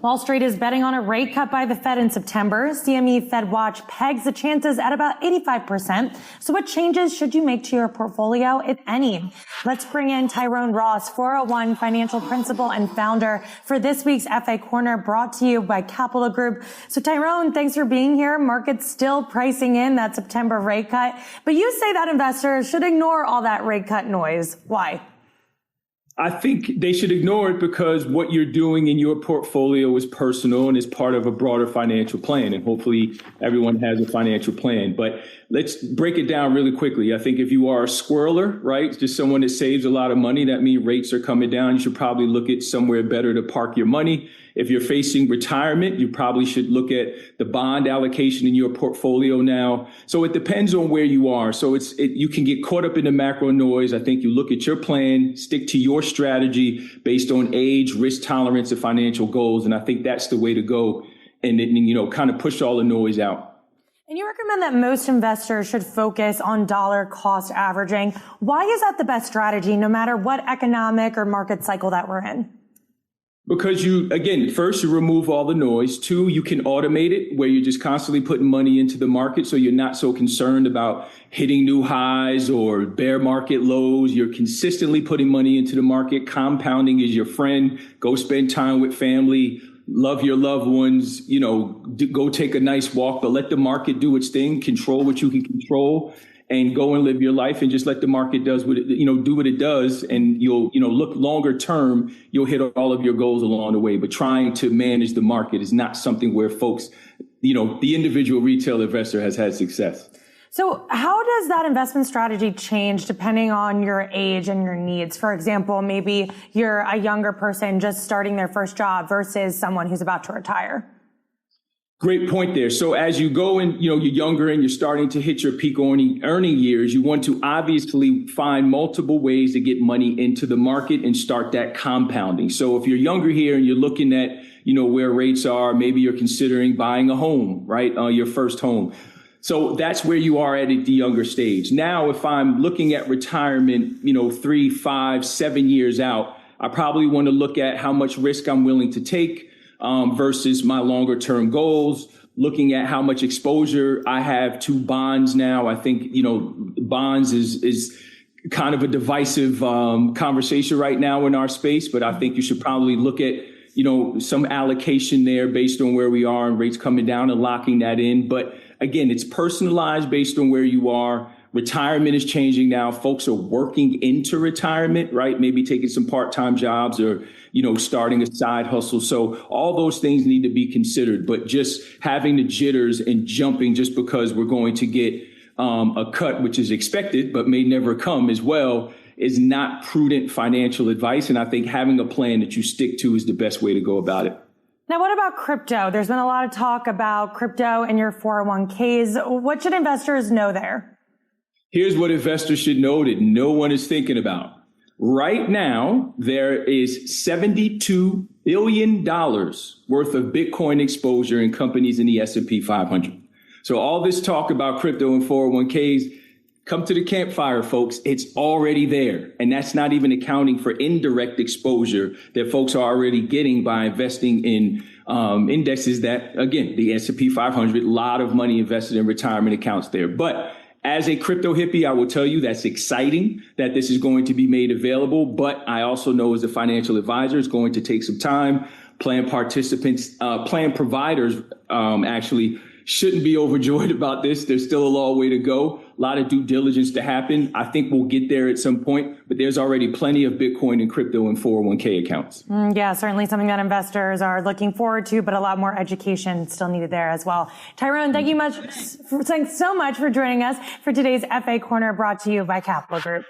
Wall Street is betting on a rate cut by the Fed in September. CME Fed Watch pegs the chances at about 85%. So what changes should you make to your portfolio, if any? Let's bring in Tyrone Ross, 401 financial principal and founder, for this week's FA Corner, brought to you by Capital Group. So Tyrone, thanks for being here. Market's still pricing in that September rate cut, but you say that investors should ignore all that rate cut noise. Why? I think they should ignore it because what you're doing in your portfolio is personal and is part of a broader financial plan. And hopefully everyone has a financial plan. But let's break it down really quickly. I think if you are a squirreler, right, just someone that saves a lot of money, that means rates are coming down. You should probably look at somewhere better to park your money. If you're facing retirement, you probably should look at the bond allocation in your portfolio now. So it depends on where you are. So you can get caught up in the macro noise. I think you look at your plan, stick to your strategy based on age, risk tolerance, and financial goals. And I think that's the way to go, and kind of push all the noise out. And you recommend that most investors should focus on dollar cost averaging. Why is that the best strategy, no matter what economic or market cycle that we're in? Because first, you remove all the noise. Two, you can automate it where you're just constantly putting money into the market. So you're not so concerned about hitting new highs or bear market lows. You're consistently putting money into the market. Compounding is your friend. Go spend time with family. Love your loved ones. Go take a nice walk, but let the market do its thing. Control what you can control. And go and live your life and just let the market do what it does. And you'll, look longer term, you'll hit all of your goals along the way. But trying to manage the market is not something where folks, the individual retail investor has had success. So how does that investment strategy change depending on your age and your needs? For example, maybe you're a younger person just starting their first job versus someone who's about to retire. Great point there. So as you go and, you're younger and you're starting to hit your peak earning years, you want to obviously find multiple ways to get money into the market and start that compounding. So if you're younger here and you're looking at, where rates are, maybe you're considering buying a home, right? Your first home. So that's where you are at the younger stage. Now, if I'm looking at retirement, 3, 5, 7 years out, I probably want to look at how much risk I'm willing to take versus my longer term goals, looking at how much exposure I have to bonds now. I think, bonds is kind of a divisive conversation right now in our space, but I think you should probably look at, some allocation there based on where we are and rates coming down and locking that in. But again, it's personalized based on where you are. Retirement is changing now. Folks are working into retirement, right? Maybe taking some part-time jobs or, starting a side hustle. So all those things need to be considered, but just having the jitters and jumping just because we're going to get a cut, which is expected, but may never come as well, is not prudent financial advice. And I think having a plan that you stick to is the best way to go about it. Now, what about crypto? There's been a lot of talk about crypto in your 401ks. What should investors know there? Here's what investors should know that no one is thinking about. Right now, there is $72 billion worth of Bitcoin exposure in companies in the S&P 500. So all this talk about crypto and 401ks, come to the campfire, folks. It's already there. And that's not even accounting for indirect exposure that folks are already getting by investing in indexes that, again, the S&P 500, a lot of money invested in retirement accounts there. But as a crypto hippie, I will tell you that's exciting that this is going to be made available. But I also know as a financial advisor, it's going to take some time. Plan providers actually shouldn't be overjoyed about this. There's still a long way to go. A lot of due diligence to happen. I think we'll get there at some point, but there's already plenty of Bitcoin and crypto and 401k accounts. Yeah, certainly something that investors are looking forward to, but a lot more education still needed there as well. Tyrone, thanks so much for joining us for today's FA Corner, brought to you by Capital Group.